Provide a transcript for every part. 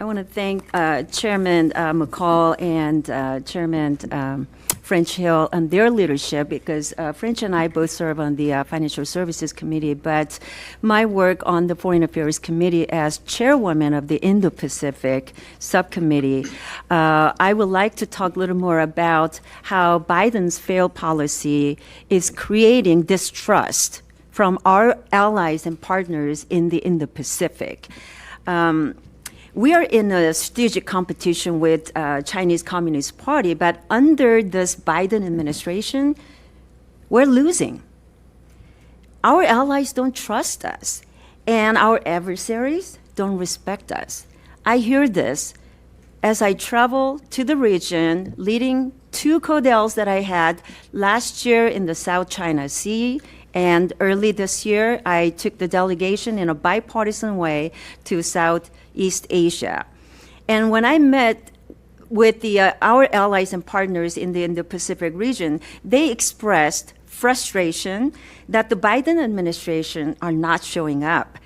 I want to thank Chairman McCall and Chairman French Hill and their leadership, because French and I both serve on the Financial Services Committee, but my work on the Foreign Affairs Committee as chairwoman of the Indo-Pacific Subcommittee, I would like to talk a little more about how Biden's failed policy is creating distrust from our allies and partners in the Indo-Pacific. We are in a strategic competition with Chinese Communist Party, but under this Biden administration, we're losing. Our allies don't trust us, and our adversaries don't respect us. I hear this as I travel to the region, leading 2 CODELs that I had last year in the South China Sea, and early this year, I took the delegation in a bipartisan way to Southeast Asia. And when I met with our allies and partners in the Indo-Pacific region, they expressed frustration that the Biden administration are not showing up.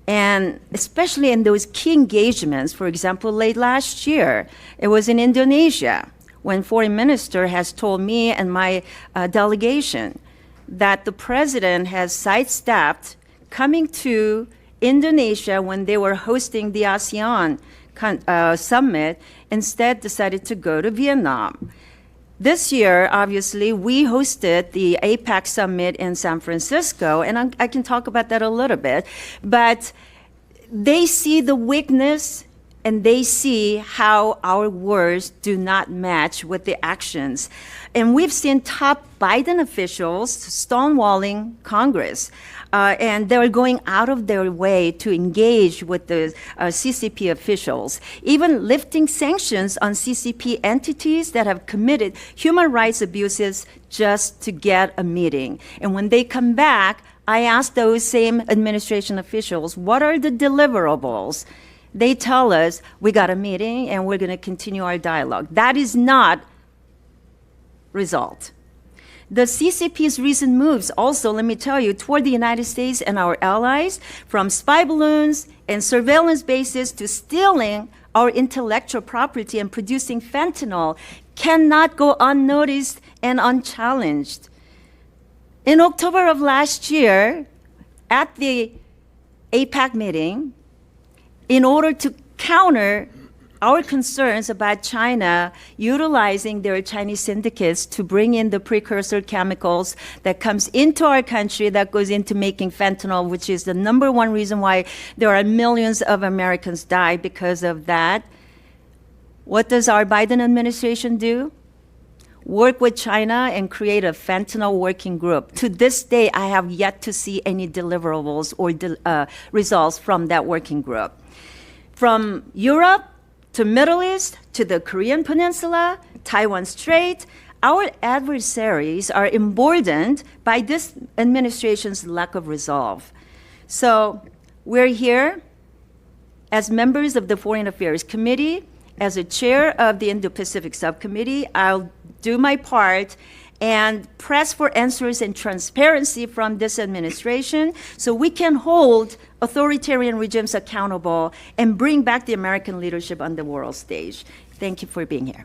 And especially in those key engagements, for example, late last year, it was in Indonesia, when Foreign Minister has told me and my delegation that the president has sidestepped coming to Indonesia when they were hosting the ASEAN summit, instead decided to go to Vietnam. This year, obviously, we hosted the APEC summit in San Francisco, and I can talk about that a little bit, but they see the weakness and they see how our words do not match with the actions. And we've seen top Biden officials stonewalling Congress. And they're going out of their way to engage with the CCP officials, even lifting sanctions on CCP entities that have committed human rights abuses just to get a meeting. And when they come back, I ask those same administration officials, what are the deliverables? They tell us, we got a meeting and we're going to continue our dialogue. That is not result. The CCP's recent moves also, let me tell you, toward the United States and our allies, from spy balloons and surveillance bases to stealing our intellectual property and producing fentanyl, cannot go unnoticed and unchallenged. In October of last year, at the APEC meeting, in order to counter our concerns about China utilizing their Chinese syndicates to bring in the precursor chemicals that comes into our country that goes into making fentanyl, which is the #1 reason why there are millions of Americans die because of that. What does our Biden administration do? Work with China and create a fentanyl working group. To this day, I have yet to see any deliverables or results from that working group. From Europe to Middle East to the Korean Peninsula, Taiwan Strait, our adversaries are emboldened by this administration's lack of resolve. So we're here as members of the Foreign Affairs Committee, as a chair of the Indo-Pacific Subcommittee. I'll do my part and press for answers and transparency from this administration so we can hold authoritarian regimes accountable and bring back the American leadership on the world stage. Thank you for being here.